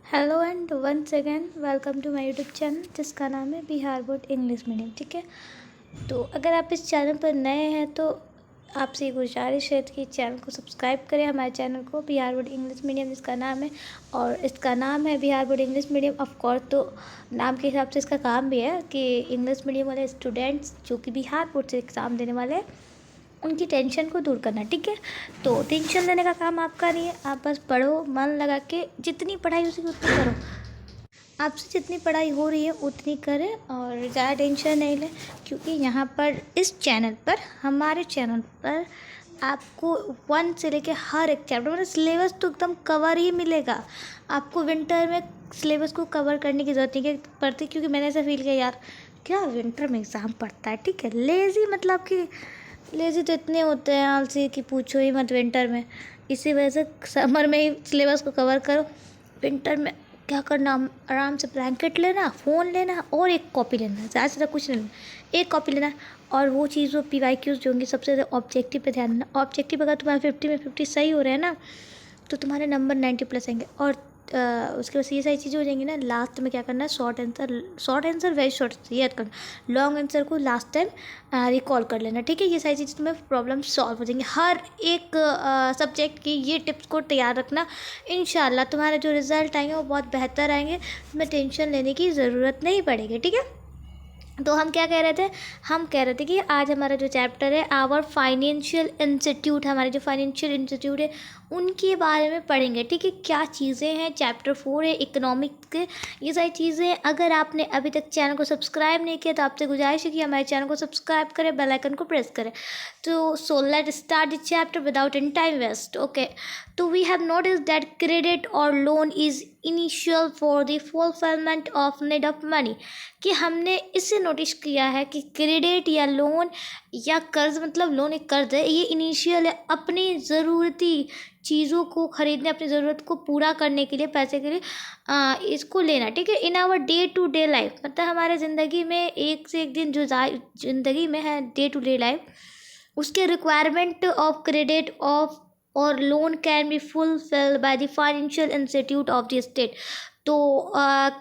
Hello and once again welcome to my YouTube channel जिसका नाम है बिहार बोर्ड इंग्लिश मीडियम। ठीक है, तो अगर आप इस चैनल पर नए हैं तो आपसे गुजारिश है कि चैनल को सब्सक्राइब करें, हमारे चैनल को बिहार बोर्ड इंग्लिश मीडियम जिसका नाम है। और इसका नाम है Bihar board English medium of course, तो नाम के हिसाब से इसका काम भी है कि इंग्लिश मीडियम वाले स्टूडेंट्स जो कि बिहार बोर्ड से एग्ज़ाम देने वाले हैं उनकी टेंशन को दूर करना। ठीक है, तो टेंशन लेने का काम आपका नहीं है, आप बस पढ़ो मन लगा के, जितनी पढ़ाई हो सके उतनी करो, आपसे जितनी पढ़ाई हो रही है उतनी करें और ज़्यादा टेंशन नहीं लें। क्योंकि यहाँ पर इस चैनल पर, हमारे चैनल पर आपको 1 से लेके हर एक चैप्टर मतलब सिलेबस तो एकदम कवर ही मिलेगा। आपको विंटर में सिलेबस को कवर करने की ज़रूरत नहीं पड़ती, क्योंकि मैंने ऐसा फील किया यार क्या विंटर में एग्ज़ाम पड़ता है। ठीक है, लेज़ी मतलब कि लेज़ी तो इतने होते हैं आलसी कि पूछो ही मत विंटर में। इसी वजह से समर में ही सिलेबस को कवर करो, विंटर में क्या करना, आराम से ब्लैंकेट लेना, फ़ोन लेना और एक कॉपी लेना, ज़्यादा से ज़्यादा कुछ नहीं लेना, एक कॉपी लेना। और वो चीज़, वो PYQs जो होंगी सबसे ज़्यादा ऑब्जेक्टिव पे ध्यान देना। ऑब्जेक्टिव अगर तुम्हारे 50 में 50 सही हो रहे हैं ना तो तुम्हारे नंबर 90+ आएंगे। और उसके बाद ये सारी चीज़ें हो जाएंगी ना, लास्ट में क्या करना है, शॉर्ट आंसर वेरी शॉर्ट याद करना, लॉन्ग आंसर को लास्ट टाइम रिकॉल कर लेना। ठीक है, ये सारी चीज़ें तुम्हें प्रॉब्लम सॉल्व हो जाएंगी। हर एक सब्जेक्ट की ये टिप्स को तैयार रखना, इंशाल्लाह तुम्हारे जो रिज़ल्ट आएंगे वो बहुत बेहतर आएंगे, तुम्हें टेंशन लेने की ज़रूरत नहीं पड़ेगी। ठीक है, तो हम क्या कह रहे थे, हम कह रहे थे कि आज हमारा जो चैप्टर है आवर फाइनेंशियल इंस्टीट्यूट, हमारे जो फाइनेंशियल इंस्टीट्यूट है उनके बारे में पढ़ेंगे। ठीक है, क्या चीज़ें हैं, चैप्टर 4 है इकोनॉमिक्स के, ये सारी चीज़ें। अगर आपने अभी तक चैनल को सब्सक्राइब नहीं किया तो आपसे गुजारिश है कि हमारे चैनल को सब्सक्राइब करें, बेल आइकन को प्रेस करें। तो so let start the chapter without any time waste. Okay, तो we have notice that credit और loan is initial for the fulfilment of need of money, कि हमने इससे नोटिस किया है कि क्रेडिट या लोन या कर्ज, मतलब लोन एक कर्ज है, ये इनिशियल है अपनी ज़रूरती चीज़ों को खरीदने, अपनी ज़रूरत को पूरा करने के लिए, पैसे के लिए इसको लेना। ठीक है, in our day to day life, मतलब हमारे ज़िंदगी में एक से एक दिन जो ज़िंदगी में है, डे टू डे लाइफ, उसके रिक्वायरमेंट ऑफ क्रेडिट ऑफ और loan can be fulfilled by the financial institute of the state. तो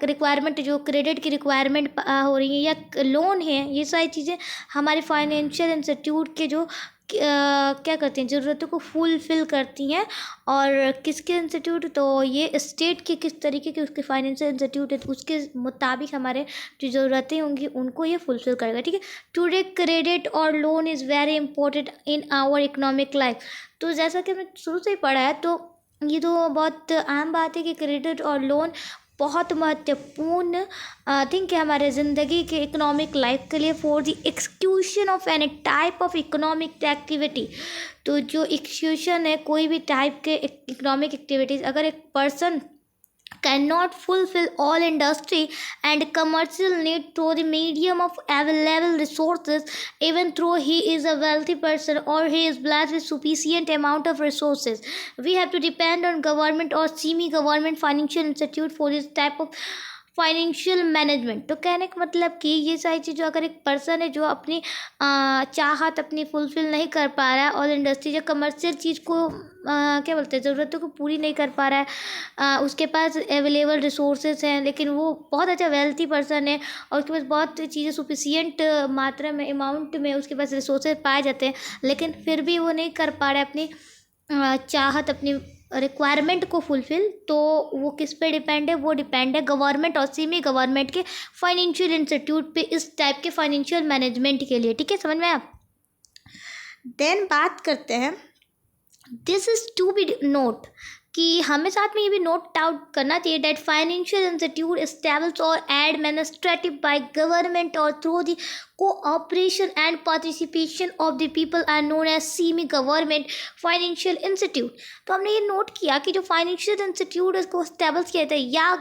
रिक्वायरमेंट, जो क्रेडिट की रिक्वायरमेंट हो रही है या लोन है, ये सारी चीज़ें हमारे फाइनेंशियल इंस्टीट्यूट के जो क्या करती हैं, ज़रूरतों को फुलफ़िल करती हैं। और किसके इंस्टीट्यूट, तो ये स्टेट के किस तरीके के उसके फाइनेंशियल इंस्टीट्यूट है, तो उसके मुताबिक हमारे जो ज़रूरतें होंगी उनको ये फुलफ़िल करेगा। ठीक है, टुडे क्रेडिट और loan is very important in our economic life. तो जैसा कि हमने शुरू से ही पढ़ा है, तो ये तो बहुत आम बात है कि क्रेडिट और लोन बहुत महत्वपूर्ण थिंक है हमारे ज़िंदगी के इकोनॉमिक लाइफ के लिए, for the execution of any type of economic activity. तो जो एक्सक्यूशन है कोई भी टाइप के इकोनॉमिक एक्टिविटीज़, अगर एक person cannot fulfill all industry and commercial need through the medium of available resources, even though he is a wealthy person or he is blessed with sufficient amount of resources, we have to depend on government or semi government financial institute for this type of financial management. तो कहने का मतलब कि ये सारी चीज़, जो अगर एक पर्सन है जो अपनी चाहत अपनी फुलफ़िल नहीं कर पा रहा है और इंडस्ट्री या कमर्शियल चीज़ को क्या बोलते हैं, ज़रूरतों को पूरी नहीं कर पा रहा है, उसके पास अवेलेबल रिसोर्सेज हैं लेकिन वो बहुत अच्छा वेल्थी पर्सन है और उसके पास बहुत चीज़ें सुफिशियंट मात्रा में, अमाउंट में उसके पास रिसोर्सेज पाए जाते हैं, लेकिन फिर भी वो नहीं कर पा रहा है अपनी चाहत, अपनी रिक्वायरमेंट को फुलफ़िल, तो वो किस पे डिपेंड है, वो डिपेंड है गवर्नमेंट और सेमी गवर्नमेंट के फाइनेंशियल इंस्टीट्यूट पे, इस टाइप के फाइनेंशियल मैनेजमेंट के लिए। ठीक है, समझ में आया। देन बात करते हैं, this is to be note, कि हमें साथ में ये भी नोट आउट करना चाहिए दैट फाइनेंशियल इंस्टीट्यूट एस्टैब्लिश्ड और एडमिनिस्ट्रेटिव बाय गवर्नमेंट और through the cooperation and participation of the people are known as semi government financial institute. तो हमने ये नोट किया कि जो फाइनेंशियल इंस्टीट्यूट उसको एस्टैब्लिश किया था या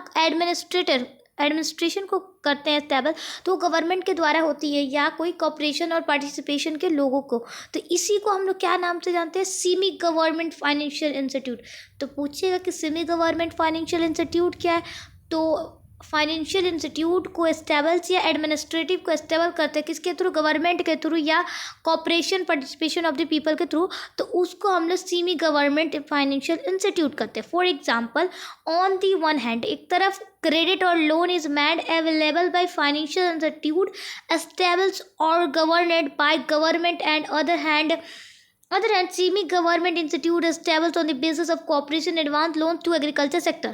एडमिनिस्ट्रेशन को करते हैं स्टेबल, तो गवर्नमेंट के द्वारा होती है या कोई कॉपरेशन और पार्टिसिपेशन के लोगों को, तो इसी को हम लोग क्या नाम से जानते हैं, सेमी गवर्नमेंट फाइनेंशियल इंस्टीट्यूट। तो पूछिएगा कि सेमी गवर्नमेंट फाइनेंशियल इंस्टीट्यूट क्या है, तो फाइनेंशियल इंस्टीट्यूट को एस्टेब्लिश या एडमिनिस्ट्रेटिव को एस्टेबल करते हैं किसके थ्रू, गवर्नमेंट के थ्रू या cooperation participation of the people के थ्रू, तो उसको हम लोग सेमी गवर्नमेंट फाइनेंशियल इंस्टीट्यूट करते हैं। For example, on the one hand एक तरफ क्रेडिट और loan is made available by financial institute establish और governed by government and other hand semi government institute established on the basis of cooperation advance loans to agriculture sector।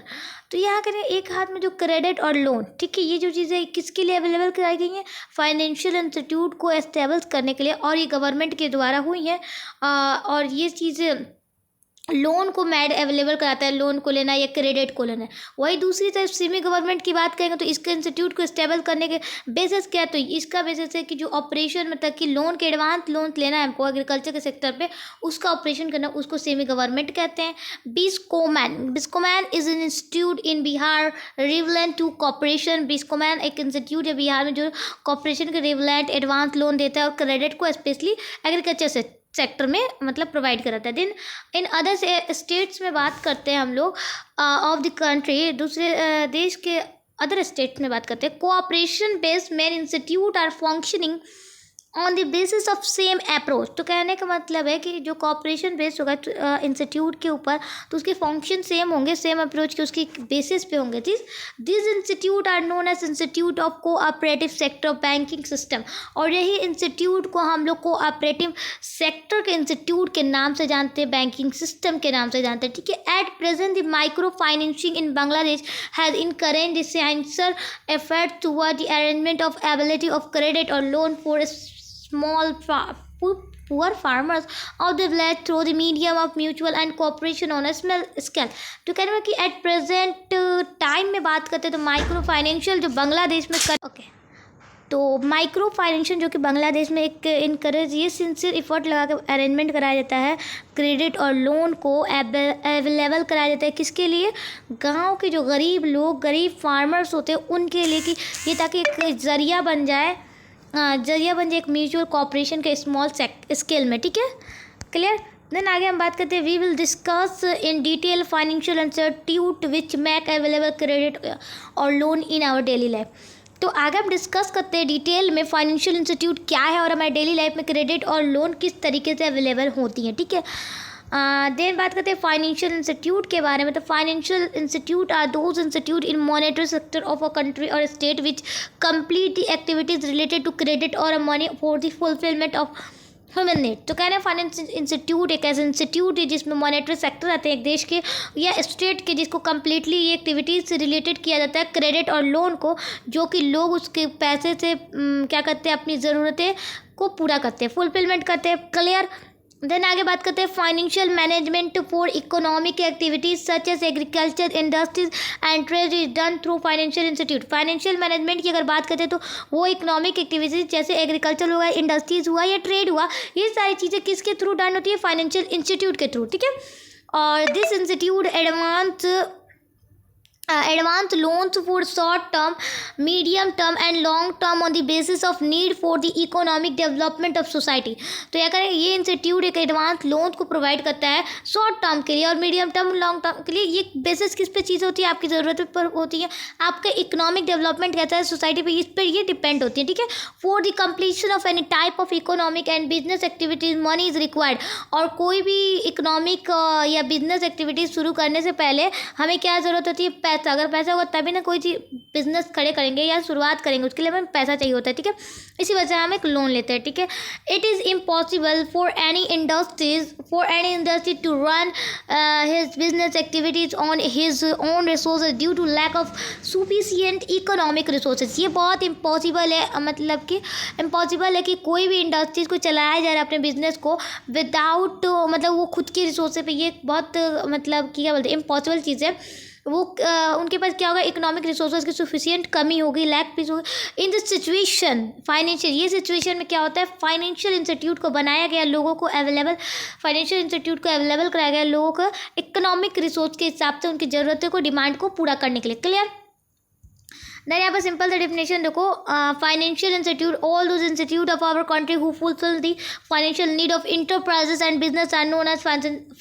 तो यहाँ करें एक हाथ में जो क्रेडिट और लोन, ठीक है, ये जो चीज़ें किसके लिए अवेलेबल कराई गई हैं, फाइनेंशियल इंस्टीट्यूट को एस्टेब्लिश करने के लिए, और ये गवर्नमेंट के द्वारा हुई है। और ये चीज़ें लोन को मैड अवेलेबल कराता है, लोन को लेना या क्रेडिट को लेना है। वही दूसरी तरफ सेमी गवर्नमेंट की बात करेंगे तो इसके इंस्टीट्यूट को स्टेबल करने के बेसिस क्या है, तो इसका बेसिस है कि जो ऑपरेशन मतलब कि लोन के एडवांस लोन लेना है हमको एग्रीकल्चर के सेक्टर पे, उसका ऑपरेशन करना, उसको सेमी गवर्नमेंट कहते हैं। Biscomaun is an institute in Bihar relevant to cooperation. Biscomaun एक इंस्टीट्यूट है बिहार में जो कॉपरेशन के रिवलेंट एडवांस लोन देता है और क्रेडिट को स्पेशली एग्रीकल्चर सेक्टर में मतलब प्रोवाइड कराता है। देन इन अदर स्टेट्स में बात करते हैं हम लोग ऑफ द कंट्री, दूसरे देश के अदर स्टेट्स में बात करते हैं। Cooperation based main institute are functioning on the basis of same approach. तो कहने का मतलब है कि जो कॉपरेशन बेस्ड होगा इंस्टीट्यूट के ऊपर, तो उसके फंक्शन सेम होंगे, सेम अप्रोच के उसकी बेसिस पे होंगे। This institute are known as institute of cooperative sector banking system. और यही इंस्टीट्यूट को हम लोग कोऑपरेटिव सेक्टर के इंस्टीट्यूट के नाम से जानते हैं, बैंकिंग सिस्टम के नाम से जानते हैं, ठीक है। At present the micro financing in Bangladesh has incurred the sincere effort toward the arrangement of ability of credit और loan for small poor farmers of the village through the medium of mutual and cooperation on a small scale। तो कहने में कि at present time में बात करते हैं तो माइक्रो फाइनेंशियल जो बांग्लादेश में तो माइक्रो फाइनेंशियल जो कि बांग्लादेश में एक इनकरेज ये सिंसियर एफर्ट लगा के अरेंजमेंट कराया जाता है, क्रेडिट और लोन को अवेलेबल कराया जाता है किसके लिए, गांव के जो गरीब लोग, गरीब फार्मर्स होते हैं उनके लिए, कि ये ताकि एक जरिया बन जाए एक म्यूचुअल कॉपरेशन के स्मॉल स्केल में, ठीक है, क्लियर। देन आगे हम बात करते हैं, we will discuss in detail financial institute which make available credit और loan in our daily life. तो आगे हम डिस्कस करते हैं डिटेल में फाइनेंशियल इंस्टीट्यूट क्या है और हमारे डेली लाइफ में क्रेडिट और लोन किस तरीके से अवेलेबल होती हैं, ठीक है। देन बात करते हैं फाइनेंशियल इंस्टीट्यूट के बारे में। तो financial institute are those institute in monetary sector of a country और state which complete the activities related to credit और money for the fulfilment of human need. तो कहना है फाइनेंशियल इंस्टीट्यूट एक ऐसा इंस्टीट्यूट है जिसमें मॉनेटरी सेक्टर आते हैं एक देश के या स्टेट के, जिसको कम्प्लीटली ये एक्टिविटीज़ से रिलेटेड किया जाता है क्रेडिट और लोन को, जो कि लोग उसके पैसे से क्या करते हैं, अपनी ज़रूरतें को पूरा करते हैं, फुलफिलमेंट करते हैं, क्लियर। देन आगे बात करते हैं financial management for economic activities such as agriculture industries and trade is done through financial institute. Financial management की अगर बात करते हैं तो वो इकोनॉमिक एक्टिविटीज जैसे एग्रीकल्चर हुआ, इंडस्ट्रीज हुआ या ट्रेड हुआ, ये सारी चीज़ें किसके थ्रू डन होती है, फाइनेंशियल इंस्टीट्यूट के थ्रू, ठीक है। और this institute advance loans for short term, medium term and long term on the basis of need for the economic development of society। तो क्या करें, ये इंस्टीट्यूट एक एडवांस लोन को प्रोवाइड करता है शॉर्ट टर्म के लिए और मीडियम टर्म लॉन्ग टर्म के लिए। ये बेसिस किस पे चीज़ होती है, आपकी ज़रूरत पर होती है, आपका इकोनॉमिक डेवलपमेंट कहता है सोसाइटी पे, इस पर ये डिपेंड होती है, ठीक है। For the completion of any type of economic and business activities money is required. और कोई भी इकोनॉमिक या बिजनेस एक्टिविटीज़ शुरू करने से पहले हमें क्या ज़रूरत होती है, पैसा। अगर पैसा होगा तभी ना कोई चीज़ बिजनेस खड़े करेंगे या शुरुआत करेंगे, उसके लिए हमें पैसा चाहिए होता है, ठीक है। इसी वजह से हम एक लोन लेते हैं, ठीक है। It is impossible for any industry to run his business activities on his own resources due to lack of sufficient economic resources. ये बहुत इम्पॉसिबल है, मतलब कि इम्पॉसिबल है कि कोई भी इंडस्ट्रीज को चलाया जा रहा है अपने बिजनेस को विदाउट मतलब वो खुद के रिसोर्सेज पे, ये बहुत मतलब क्या बोलते हैं इम्पॉसिबल चीज़ है। वो उनके पास क्या होगा, इकोनॉमिक रिसोर्सेज की सफिशिएंट कमी होगी, लैक पीस होगी। इन दिस सिचुएशन फाइनेंशियल, ये सिचुएशन में क्या होता है, फाइनेंशियल इंस्टीट्यूट को बनाया गया, लोगों को अवेलेबल, फाइनेंशियल इंस्टीट्यूट को अवेलेबल कराया गया लोगों को इकोनॉमिक रिसोर्स के हिसाब से उनकी ज़रूरतों को, डिमांड को पूरा करने के लिए, क्लियर। देन यहाँ पर सिंपल सा डेफिनेशन देखो, financial institute, all those institute of our country who fulfil the financial need of enterprises and business are known as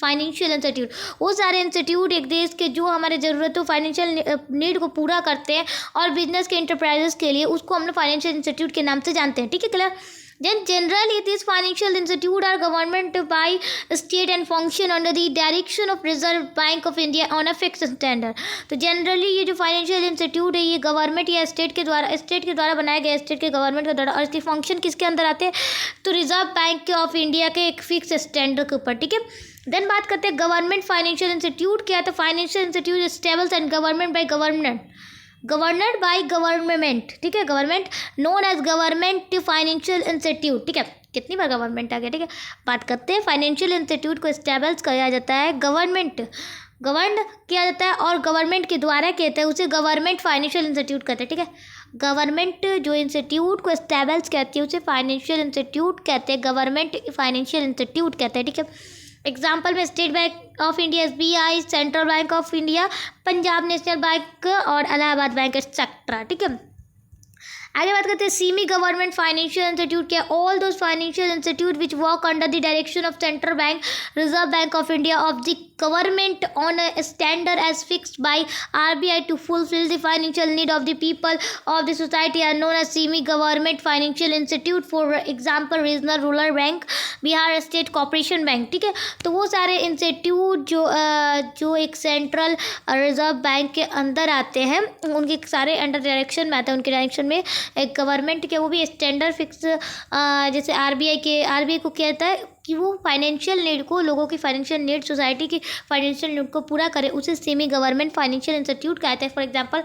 financial institute. वो सारे इंस्टीट्यूट एक देश के जो हमारे ज़रूरतों फाइनेंशियल नीड को पूरा करते हैं और बिजनेस के इंटरप्राइजेस के लिए, उसको हम लोग फाइनेंशियल इंस्टीट्यूट के नाम से जानते हैं। ठीक है, clear. Then generally these financial institutes are governed by state and function under the direction of Reserve Bank of India on a fixed standard। तो जनरली ये जो फाइनेंशियल इंस्टीट्यूट है ये गवर्नमेंट या स्टेट के द्वारा बनाया गया, स्टेट के गवर्नमेंट के द्वारा, और इसके फंक्शन किसके अंदर आते हैं, तो रिजर्व बैंक ऑफ इंडिया के एक फिक्स स्टैंडर्ड के ऊपर। ठीक है, देन बात करते हैं गवर्नमेंट फाइनेंशियल इंस्टीट्यूट क्या है। तो financial institute established and government by governed by government. ठीक है, government known as government financial institute. ठीक है, कितनी बार गवर्नमेंट आ गया। ठीक है, बात करते हैं फाइनेंशियल इंस्टीट्यूट को स्टेबल्स किया जाता है, गवर्न किया जाता है और गवर्नमेंट के द्वारा कहते हैं उसे गवर्नमेंट फाइनेंशियल इंस्टीट्यूट कहते हैं। ठीक है, गवर्नमेंट जो इंस्टीट्यूट को स्टेबल्स कहती है उसे फाइनेंशियल इंस्टीट्यूट कहते हैं, गवर्नमेंट फाइनेंशियल इंस्टीट्यूट कहते हैं। ठीक है, एग्जाम्पल में state bank of India, SBI, central bank of India, Punjab national bank और इलाहाबाद बैंक एक्सेट्रा। ठीक है, आगे बात करते हैं सेमी गवर्नमेंट फाइनेंशियल इंस्टीट्यूट क्या, all those financial institute which work under the direction of central bank, reserve bank of India of the government on a standard as fixed by RBI to fulfil the financial need of the people of the society are known as semi government financial institute. For example regional rural bank, Bihar state corporation bank. ठीक है, तो वो सारे institute जो एक central reserve bank के अंदर आते हैं, उनके सारे अंडर डायरेक्शन में आते हैं, उनके डायरेक्शन में एक गवर्नमेंट के वो भी स्टैंडर्ड फिक्स, जैसे RBI को कहता है कि वो फाइनेंशियल नीड को, लोगों की फाइनेंशियल नीड, सोसाइटी की फाइनेंशियल नीड को पूरा करे, उसे सेमी गवर्नमेंट फाइनेंशियल इंस्टीट्यूट कहते हैं। फॉर एग्जांपल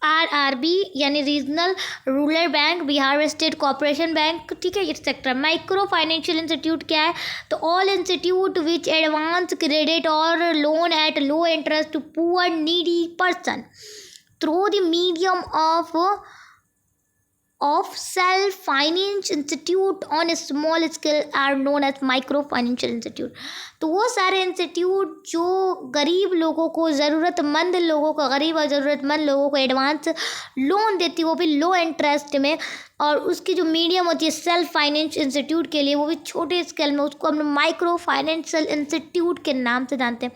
RRB यानी regional rural bank, Bihar state corporation bank. ठीक है, एक्सेट्रा। माइक्रो फाइनेंशियल इंस्टीट्यूट क्या है, तो all institute which advance credit और loan at low interest to poor needy person through the medium of self finance institute on a small scale are known as micro financial institute। तो वो सारे institute जो गरीब लोगों को, ज़रूरतमंद लोगों को, गरीब और ज़रूरतमंद लोगों को एडवांस लोन देती है, वो भी लो इंटरेस्ट में, और उसकी जो मीडियम होती है सेल्फ फाइनेंस इंस्टीट्यूट के लिए, वो भी छोटे स्केल में, उसको हम माइक्रो फाइनेंशियल इंस्टीट्यूट के नाम से जानते हैं।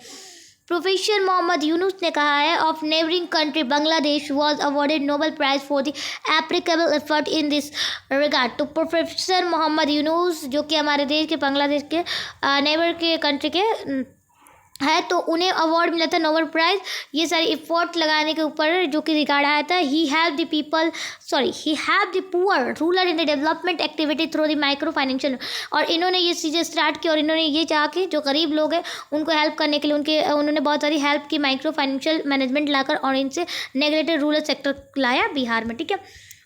प्रोफेसर मोहम्मद यूनुस ने कहा है of neighbouring country Bangladesh was awarded Nobel prize for the applicable effort in this regard. तो प्रोफेसर मोहम्मद यूनुस जो कि हमारे देश के, बांग्लादेश के नेबर के कंट्री के है, तो उन्हें अवार्ड मिला था नोबेल प्राइज़ ये सारी एफर्ट लगाने के ऊपर, जो कि रिगार्ड आया था। He have the poor rural in the development activity through the micro financial. और इन्होंने ये चीज़ें स्टार्ट की और इन्होंने ये चाहा कि जो गरीब लोग हैं उनको हेल्प करने के लिए उन्होंने बहुत सारी हेल्प की माइक्रो फाइनेंशियल मैनेजमेंट लाकर, और इनसे नेगलेक्टेड रूरल सेक्टर लाया बिहार में। ठीक है,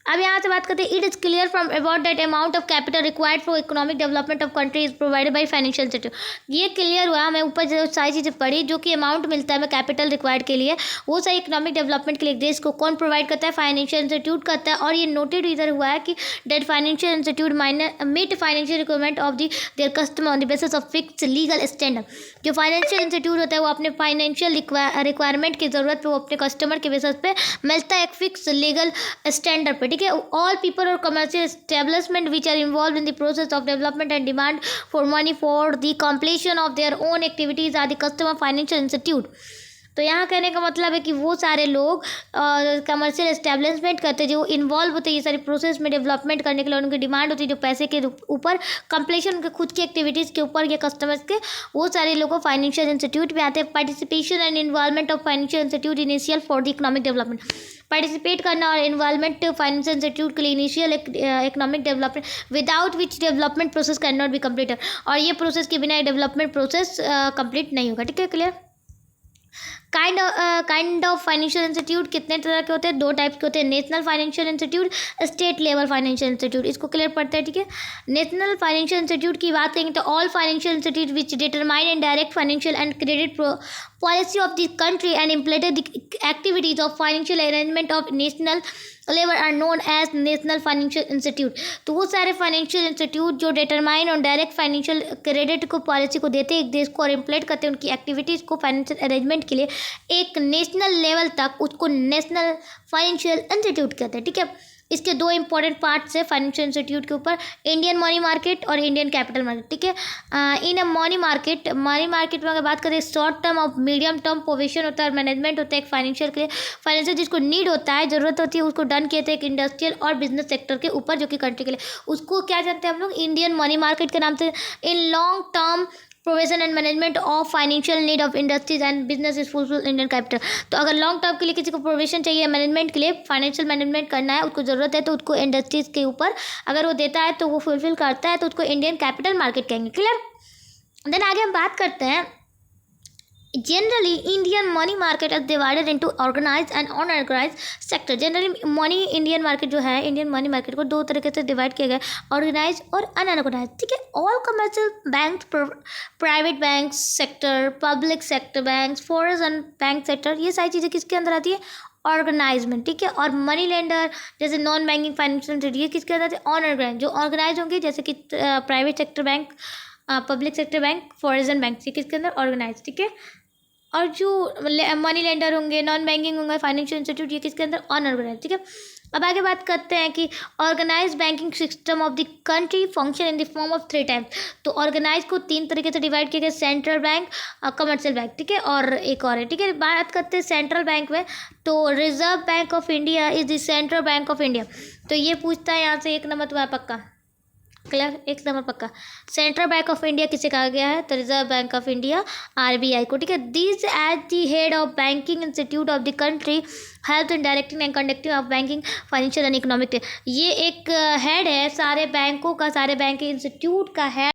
अब यहाँ से बात करते हैं, it is clear from about that amount of capital required for economic development of country is provided by financial institute. ये क्लियर हुआ, मैं ऊपर जो सारी चीज़ें पढ़ी, जो कि अमाउंट मिलता है हमें कैपिटल रिक्वायर्ड के लिए, वो सारी इकोनॉमिक डेवलपमेंट के लिए देश को कौन प्रोवाइड करता है, फाइनेंशियल इंस्टीट्यूट करता है। और ये नोटेड इधर हुआ है कि that financial institute meet financial requirement of their customer on the basis of fix legal standard. जो फाइनेंशियल इंस्टीट्यूट होता है वो अपने फाइनेंशियल रिक्वायरमेंट की ज़रूरत पे वो अपने कस्टमर के बेसिस पे मिलता है एक फिक्स लीगल स्टैंडर्ड पे। ठीक है, all people or commercial establishment which are involved in the process of development and demand for money for the completion of their own activities are the customer financial institute। तो यहाँ कहने का मतलब है कि वो सारे लोग कमर्शियल एस्टेब्लिशमेंट करते हैं जो इन्वॉल्व होते हैं ये सारी प्रोसेस में डेवलपमेंट करने के लिए, उनकी डिमांड होती है जो पैसे के ऊपर, कंप्लीशन उनके खुद की एक्टिविटीज़ के ऊपर या कस्टमर्स के, वो सारे लोगों फाइनेंशियल इंस्टीट्यूट में आते हैं। Participation and involvement of financial institute initial for the economic development. Participate करना और इन्वॉल्वमेंट फाइनेंशियल इंस्टीट्यूट के लिए initial economic development, without which development process can not be completed. और ये प्रोसेस के बिना डेवलपमेंट प्रोसेस कंप्लीट नहीं होगा। ठीक है, clear. Kind of financial institute कितने तरह के होते हैं, दो टाइप के होते हैं, national financial institute, state level financial institute. इसको क्लियर पढ़ते हैं। ठीक है, नेशनल फाइनेंशियल इंस्टीट्यूट की बात करेंगे तो all financial institute which determine and direct financial and credit policy of the country and implement the activities of financial arrangement of national level are known as national financial institute. तो वो सारे financial institute जो determine और direct financial credit को policy को देते हैं एक देश को और इम्प्लीमेंट करते हैं उनकी एक्टिविटीज़ को फाइनेंशियल अरेंजमेंट के लिए एक नेशनल लेवल तक, उसको नेशनल फाइनेंशियल इंस्टीट्यूट कहते हैं। ठीक है, इसके दो इंपॉर्टेंट पार्ट्स है फाइनेंशियल इंस्टीट्यूट के ऊपर, इंडियन मनी मार्केट और इंडियन कैपिटल मार्केट। ठीक है, इन मनी मार्केट में अगर बात करें शॉर्ट टर्म और मीडियम टर्म प्रोविजन होता है और मैनेजमेंट होता है एक फाइनेंशियल के लिए, फाइनेंशियल जिसको नीड होता है, ज़रूरत होती है, उसको डन किए थे एक इंडस्ट्रियल और बिजनेस सेक्टर के ऊपर जो कि कंट्री के लिए, उसको क्या जानते हैं हम लोग, इंडियन मनी मार्केट के नाम से। In long term provision and management of financial need of industries and business is fulfil Indian capital. तो अगर लॉन्ग टर्म के लिए किसी को प्रोविजन चाहिए मैनेजमेंट के लिए, फाइनेंशियल मैनेजमेंट करना है, उसको ज़रूरत है, तो उसको इंडस्ट्रीज के ऊपर अगर वो देता है तो वो फुलफिल करता है, तो उसको इंडियन कैपिटल मार्केट कहेंगे। क्लियर। देन आगे हम बात करते हैं, generally Indian money market is divided into organise and unorganise sector. Generally money Indian market जो है, इंडियन मनी मार्केट को दो तरीके से डिवाइड किया गया, ऑर्गेनाइज और अनऑर्गेनाइज। ठीक है, all commercial bank, private bank sector, public sector bank, foreign bank sector, ये सारी चीज़ें किसके अंदर आती है, ऑर्गेनाइजमेंट। ठीक है, और मनी लेंडर जैसे नॉन बैंकिंग फाइनेंशियल ये किसके अंदर आते हैं, अनऑर्गेनाइज। जो ऑर्गेनाइज होंगे जैसे कि private sector bank, public sector bank, foreign bank, ये किसके अंदर, ऑर्गेनाइज। ठीक है, और जो मनी लेंडर होंगे, नॉन बैंकिंग होंगे, फाइनेंशियल इंस्टीट्यूट, ये किसके अंदर, अनऑर्गेनाइज। ठीक है, अब आगे बात करते हैं कि organise banking system of the country function in the form of 3 types. तो ऑर्गेनाइज को 3 तरीके से डिवाइड किया गया, सेंट्रल बैंक, कमर्शियल बैंक। ठीक है, और एक और है। ठीक है, बात करते हैं सेंट्रल बैंक में, तो reserve bank of India is the central bank of India. तो ये पूछता है यहाँ से 1 नंबर तुम्हारा पक्का। क्लियर, 1 नंबर पक्का। सेंट्रल बैंक ऑफ इंडिया किसे कहा गया है, तो reserve bank of India, RBI को। ठीक है, this as the head of banking institute of the country help in directing and conducting of banking financial and economic. ये एक हेड है सारे बैंकों का, सारे बैंक इंस्टीट्यूट का हेड